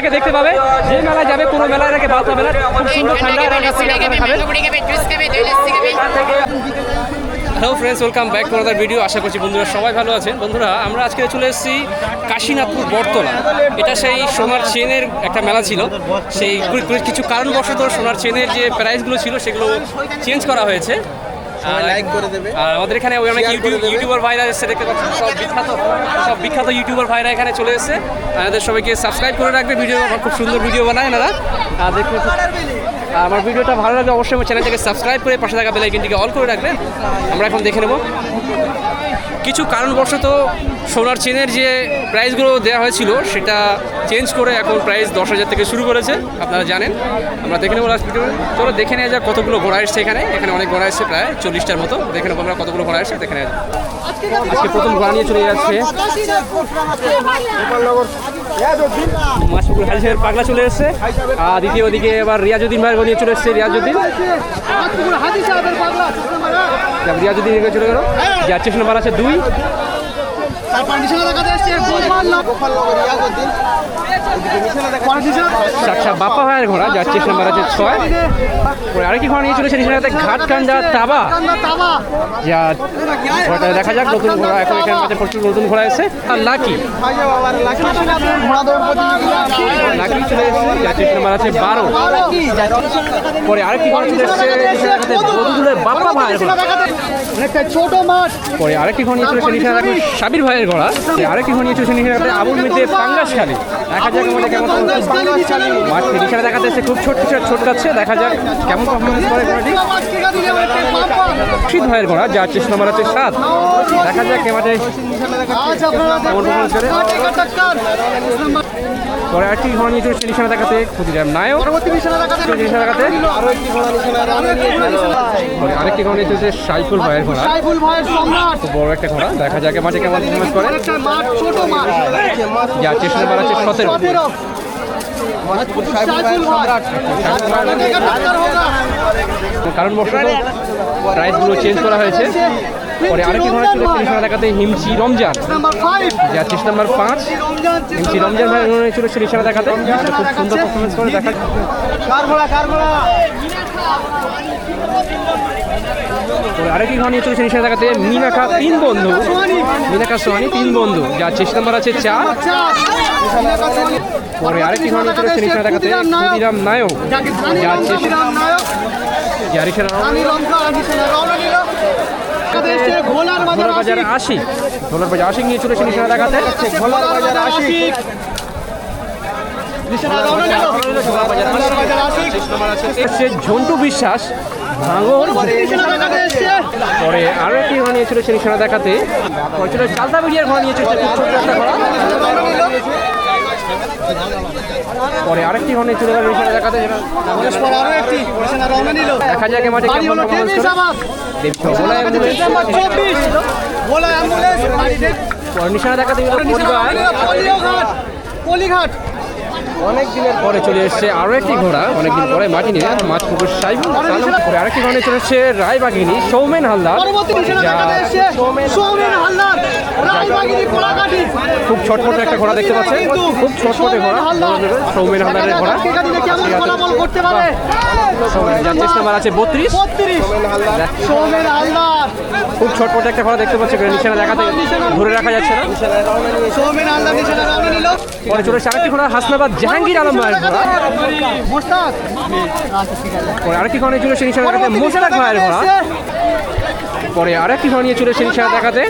আগে দেখতে পাবে। যে মেলায় যাবে কোনো মেলার আগে বাদ পাবে না। খুব সুন্দর ঠান্ডা hello friends, welcome back to another video. আশা করছি বন্ধুরা সবাই ভালো আছেন। বন্ধুরা আমরা আজকে চলে এসেছি কাশীনাথপুর বটতলা। এটা সেই সোনার চেনের একটা মেলা ছিল। সেই কিছু কারণবশত সোনার চেনের যে প্রাইসগুলো ছিল সেগুলো চেঞ্জ করা হয়েছে। আর আমাদের এখানে অনেক ইউটিউবার ভাইরা এসে দেখতে পাচ্ছেন, সব বিখ্যাত ইউটিউবার ভাইরা এখানে চলে এসেছে। আমাদের সবাইকে সাবস্ক্রাইব করে রাখবে। ভিডিও খুব সুন্দর ভিডিও বানায় এনারা। আর দেখতে আমার ভিডিওটা ভালো লাগলে অবশ্যই আমার চ্যানেলটাকে সাবস্ক্রাইব করে পাশে থাকা বেল আইকনটিকে অল করে রাখবেন। আমরা এখন দেখে নেব কিছু কারণবশত সোনার চেনের যে প্রাইসগুলো দেওয়া হয়েছিল সেটা চেঞ্জ করে এখন প্রাইস 10,000 থেকে শুরু করেছে, আপনারা জানেন। আমরা দেখে নেবো লাস্ট ভিডিও। চলো দেখে নেওয়া যাক কতগুলো ঘোড়া এসছে এখানে। এখানে অনেক ঘোড়া এসছে, প্রায় 40টার মতো। দেখে নেবো আমরা কতগুলো ঘোড়া এসছে, দেখে নেওয়া যাক। আজকে প্রথম ঘোড়া নিয়ে চলে যাচ্ছে মাসপুকুর হাজি সাহেবের পাগলা চলে এসছে। আর দ্বিতীয় দিকে এবার রিয়াজউদ্দিন ভাই নিয়ে চলে এসছে। রিয়াজউদ্দিন চলে গেল। যার চেষ্টা নাম্বার আছে 2। বাপ্পা ভাইয়ের ঘোড়া, যার চেষ্টা নাম্বার আছে 6। আরেকটি ঘোড়া নিয়ে চলেছে ঘাটকান্দা তাবা। যা ঘোড়াটা দেখা যাক, নতুন ঘোড়া এখন এখানে মাঝে প্রচুর নতুন ঘোড়া এসে। আর লাকি চলে এসেছে, যার চেষ্টা নাম্বার আছে 12। পরে আরেকটি ঘোড়া চলে এসেছে বাপ্পা ভাইয়ের ঘোড়া। ছোট মাঠ। পরে আরেকটি ঘোড়া নিয়ে চলেছে নিশানা রাখবে সাবির ভাইয়ের ঘোড়া। আরেকটি ঘোড়া নিয়ে চলেছে নিশানা রাখবে আবুল মিতে পাঙ্গাস খালি। দেখা যাক আমাদের কেমন মাঠে নিশানা দেখাতে এসে খুব ছোট কাছে। দেখা যাক কেমন পারফরমেন্স করে ঘোড়াটি। শীত ভাইয়ের ঘোড়া, যার চেষ্টা নাম্বার আছে 7। দেখা যাক কে মাঠে কেমন পারফরমেন্স করে। পরে আরেকটি ঘোড়া নিয়ে চলেছে নিশানা দেখাতে ক্ষুদিরাম নায়ক। নিশানা দেখাতে আরেকটি ঘোড়া নিয়ে চলেছে সাইফুল ভাইয়ের ঘোড়া। খুব বড় একটা ঘোড়া। দেখা যাক মাঠে কেমন পারফরমেন্স করে। যার চেষ্টা নাম্বার আছে 17। কারণ বশত প্রাইসগুলো চেঞ্জ করা হয়েছে। পরে আরেকটি ঘোড়া চলে নিশানা দেখাতে হিমচি রমজান, যার চেষ্টা নাম্বার 5। হিমচি রমজান ভাই চলে নিশানা দেখাতে খুব সুন্দর পারফরমেন্স করে। দেখা আরেকটি ঘোড়া নিয়ে চলেছে নিশানা দেখাতে মিনাকা 3 বন্ধু, মিনাকা সোহানি 3 বন্ধু, যার চেষ্টা নাম্বার আছে 4। পরে আরেকটি ঘোড়া নিয়ে চলেছে নিশানা দেখাতে ক্ষুদিরাম নায়ক, যার চেষ্টা ভোলার বাজার 80। ভোলার বাজার 80 নিয়ে চলেছে নিশানা দেখাতে ভোলার বাজার 80। ঝন্টু বিশ্বাস ভাঙর। পরে আরো একটি ঘোড়া নিয়ে চলেছে নিশানা দেখাতে চালতা বিড়িয়ার ঘোড়া নিয়ে চলেছে খুব ছোট একটা ঘোড়া। পরে আরেকটি ঘোড়া নিয়ে চলে গেল নিশানা দেখাতে। দেখা যাক মাঠে কেমন পারফরমেন্স করে। নিশানা দেখাতে পরিবার অনেক দিনের পরে চলে এসছে আরো একটি ঘোড়া, অনেকদিন পরে মাটি নিয়ে মাছপুকুর সাইফুল। পরে আরেকটি ঘোড়া চলে এসছে রায়বাগিনী সৌমেন হালদার। খুব ছটফট একটা ঘোড়া দেখতে পাচ্ছেন, খুব ছটফটে ঘোড়া সৌমেন হালদারের ঘোড়া। যার চেষ্টা নাম্বার আছে 32। খুব ছটফট একটা ঘোড়া দেখতে পাচ্ছে, নিশানা দেখাতে ধরে রাখা যাচ্ছে না। পরে চলে এসছে আরেকটি ঘোড়া হাসনাবাদ জাহাঙ্গীর আলম ভাইয়ের ঘোড়া। পরে আরেকটি ঘোড়া নিয়ে চলে এসে নিশানা দেখাতে মোশতাক ভাইয়ের ঘোড়া। পরে আরেকটি ঘোড়া নিয়ে চলে এসে নিশানা দেখাতে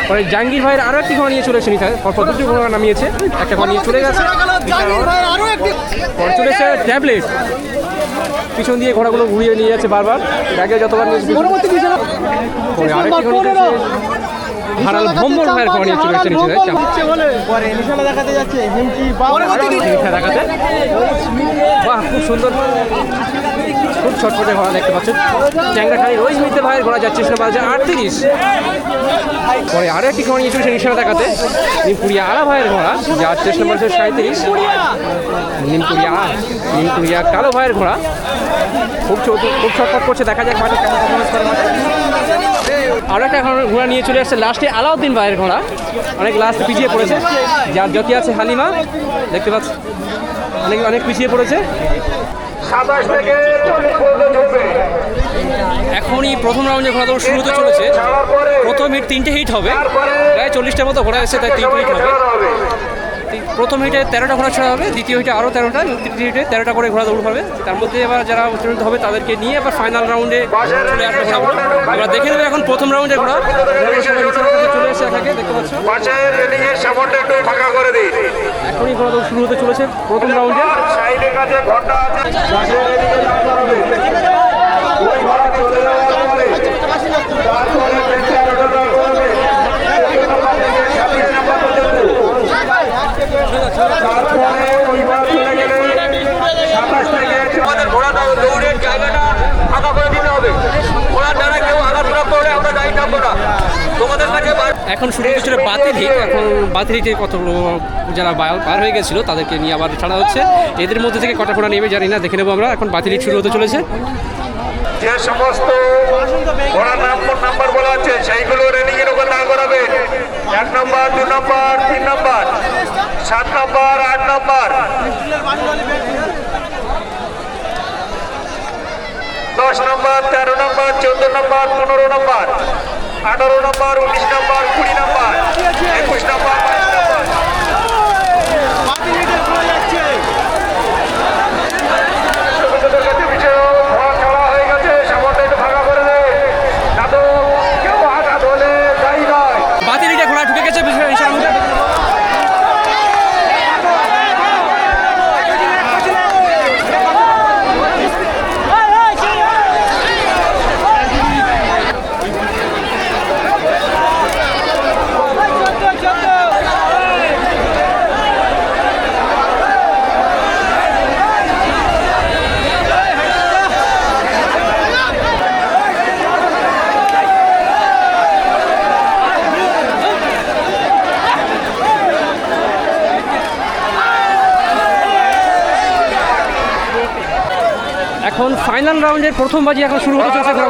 পরে জাহাঙ্গীর ভাইয়ের আরো একটি ঘোড়া নিয়ে চলে এসে নিশানা দুটি ঘোড়া নামিয়েছে। একটা ঘোড়া নিয়ে চলে গেছে। পরে চলে এসে ট্যাবলেট, পিছন দিয়ে ঘোড়াগুলো ঘুরিয়ে নিয়ে যাচ্ছে বারবার। আগে যতবার পরে আরেকটি ঘোড়া হারাল ভম্বল ভাইয়ের ঘোড়া নিয়ে চলে এসে নিশানা দেখাতে যাচ্ছে দেখাতে। বাহ, খুব সুন্দর, খুব ছটফটে ঘোড়া দেখতে পাচ্ছেন। চ্যাংরাখালী রোহিত মিত্র ভাইয়ের ঘোড়া, যাচ্ছে নাম্বার 38। পরে আরো একটি ঘোড়া নিয়ে চলেছে নিশানা দেখাতে নিমপুরিয়া আলা ভাইয়ের ঘোড়া, যার চেষ্টা নাম্বার 37। নিমপুরিয়া কালো ভাইয়ের ঘোড়া খুব ছটফট করছে। দেখা যাক মাঠে কেমন পারফরমেন্স করে। আরও একটা এখন ঘোড়া নিয়ে চলে আসছে লাস্টে আলাউদ্দিন ভাইয়ের ঘোড়া, অনেক লাস্ট পিছিয়ে পড়েছে, যার জকি আছে হালিমা, দেখতে পাচ্ছি অনেক অনেক পিছিয়ে পড়েছে। এখনই প্রথম রাউন্ডে ঘোড়া দৌড় শুরু হতে চলেছে। প্রথম হিট 3টে হিট হবে, প্রায় 40টার মতো ঘোড়া এসেছে, তাই 3টে হিট হবে। প্রথম হিটে 13টা ঘোড়া ছাড়া হবে, দ্বিতীয় হিটে আরও 13টা, তৃতীয় হিটে 13টা করে ঘোড়া দৌড় হবে। তার মধ্যে এবার যারা উত্তীর্ণ হবে তাদেরকে নিয়ে এবার ফাইনাল রাউন্ডে চলে আসবে ঘোড়াগুলো। এবার দেখে নেবে এখন প্রথম রাউন্ডের ঘোড়া চলে এসে এখানে দেখতে পাচ্ছ। এখনই ঘোড়া দৌড় শুরু হতে চলেছে প্রথম রাউন্ডে। আমাদের ঘোড়া দৌড়ের জায়গাটা ফাঁকা করে দিতে হবে। ঘোড়ার দ্বারা কেউ আঘাতপ্রাপ্ত হলে আমরা দায়ী থাকবো না। তোমাদের কাছে এখন শুরু হয়েছিল বাতিল হিট। এখন বাতিল হিটে কতগুলো যারা বার হয়ে গেছিলো তাদেরকে নিয়ে আবার ছাড়া হচ্ছে। এদের মধ্যে থেকে কটা ঘোড়া নেবে জানি না, দেখে নেবো আমরা। এখন বাতিল হিট শুরু হতে চলেছে। যে সমস্ত ঘোড়ার নাম্বার বলা আছে সেইগুলো রেলিং এর উপর দাঁড় করাবে। 1 নম্বর, 2 নম্বর, 3 নম্বর, 7 নম্বর, 8 নম্বর, 10 নম্বর, 13 নম্বর, 14 নম্বর, 15 নম্বর, 18 নম্বর, 19 নম্বর, 20 নম্বর, 21 নম্বর, 22 নম্বর। বাতিল হিটে ঘোড়া ঢুকে গেছে হিসাব মধ্যে। এখন ফাইনাল রাউন্ডের প্রথম বাজি এখন শুরু হতে চলেছে।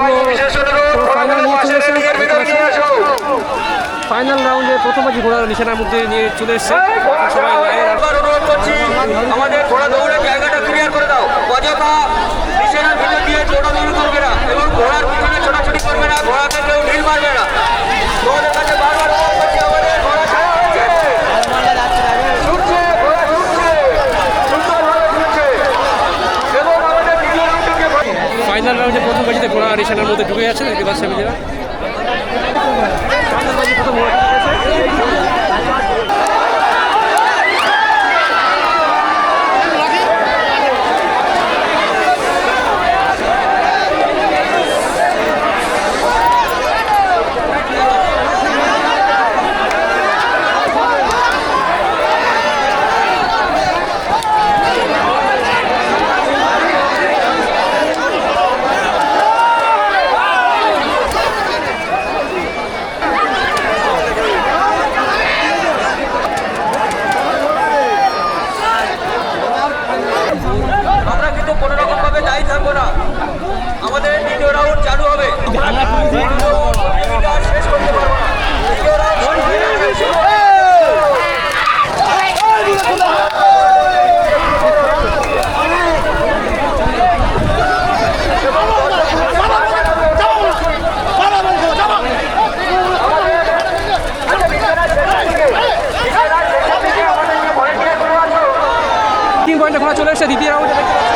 ফাইনাল নিয়ে চলে এসেছে, ফাইনাল রাউন্ডের প্রথম বাজি ঘোড়া নিশানার মধ্যে নিয়ে চলে এসছে সবাই। অনুরোধ করছি আমাদের ঘোড়া দৌড়ের জায়গাটা ক্লিয়ার করে দাও। অযথা নিশানার ভিতর দিয়ে দৌড়াদৌড়ি করবে না এবং ঘোড়ার পিছনে ছোটাছুটি করবে না, ঘোড়াকে কেউ ঢিল মারবে না। তোমাদের কাছে বারবার অনুরোধ করছি আমাদের ঘোড়া ছাড়া হচ্ছে, ছুটছে, ঘোড়া ছুটছে, সুন্দরভাবে ছুটছে এবং আমাদের দ্বিতীয় রাউন্ডকে ফাইনাল রাউন্ডের প্রথম বাজিতে ঘোড়া নিশানার মধ্যে ঢুকে যাচ্ছে, দেখতে পাচ্ছি আমি যারা। ফাইনাল বাজি প্রথম ঘোড়া ঢুকে গেছে। আমরা কিন্তু কোনো রকম ভাবে দায়ী থাকবো না। আমাদের দ্বিতীয় রাউন্ড চালু হবে, শেষ করতে পারবো না। দ্বিতীয় রাউন্ড শুরু হয়ে যাবে, শুরু হবে। তিন পয়েন্টে ঘোড়া চলে এসেছে দ্বিতীয় রাউন্ডে, দেখতে পাচ্ছি।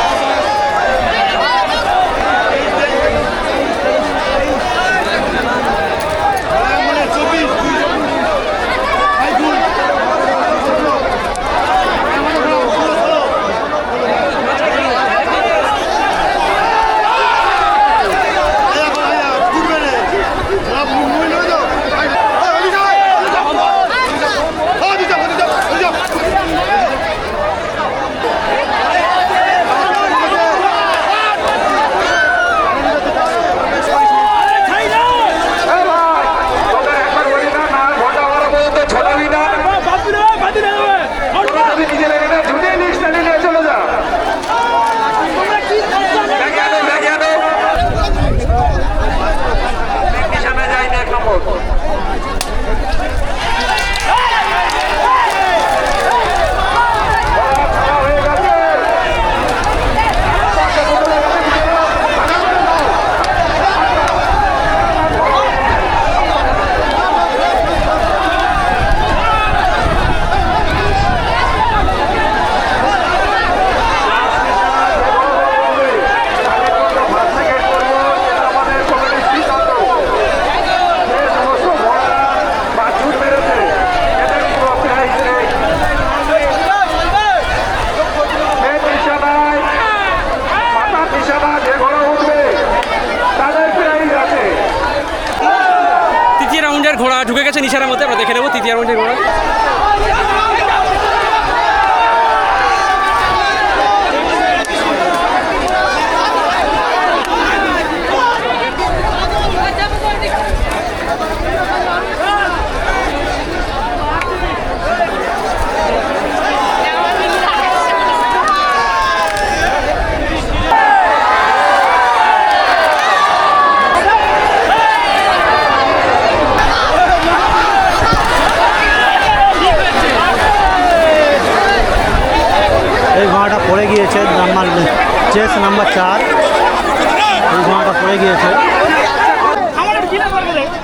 পর তৃতীয় রাউন্ডের ঘোড়া ঢুকে গেছে নিশানার মধ্যে, আমরা দেখে নেবো তৃতীয় রাউন্ডের ঘোড়া। এই ঘোড়াটা পড়ে গিয়েছে নাম্বার চেস নাম্বার 4, এই ঘোড়াটা পড়ে গিয়েছে।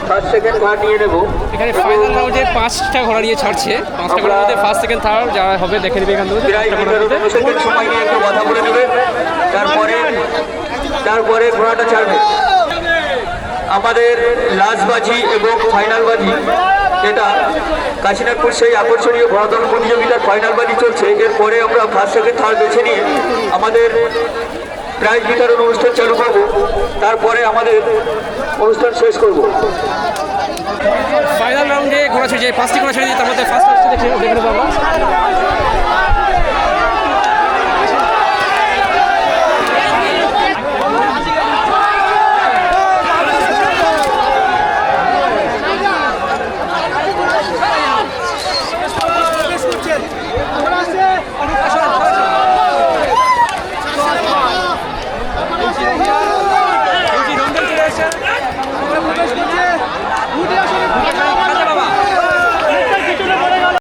5 সেকেন্ড ঘোড়া নিয়ে নেব। এখানে ফাইনাল রাউন্ডে 5টা ঘোড়া নিয়ে ছাড়ছে, 5টা ঘোড়ার মধ্যে ফার্স্ট সেকেন্ড থার্ড যারা হবে দেখে নেবে এখান থেকে। প্রায় 15 সেকেন্ড সময় নিয়ে একটু কথা বলে নেবে, তারপরে ঘোড়াটা ছাড়বে। আমাদের লাস্ট বাজি এবং ফাইনাল বাজি, এটা কাশীনাথপুর সেই আকর্ষণীয় ঘোড়াদৌড় প্রতিযোগিতার ফাইনাল বাজি চলছে। এরপরে আমরা ফার্স্ট সেকেন্ড থার্ড বেছে নিয়ে আমাদের প্রাইজ বিতরণ অনুষ্ঠান চালু করবো, তারপরে আমাদের অনুষ্ঠান শেষ করব। ফাইনাল রাউন্ডে ঘোড়া ছেড়ে 5টি ঘোড়া ছেড়ে দিয়ে তার মধ্যে ফার্স্ট আসছে দেখে নেবো আমরা।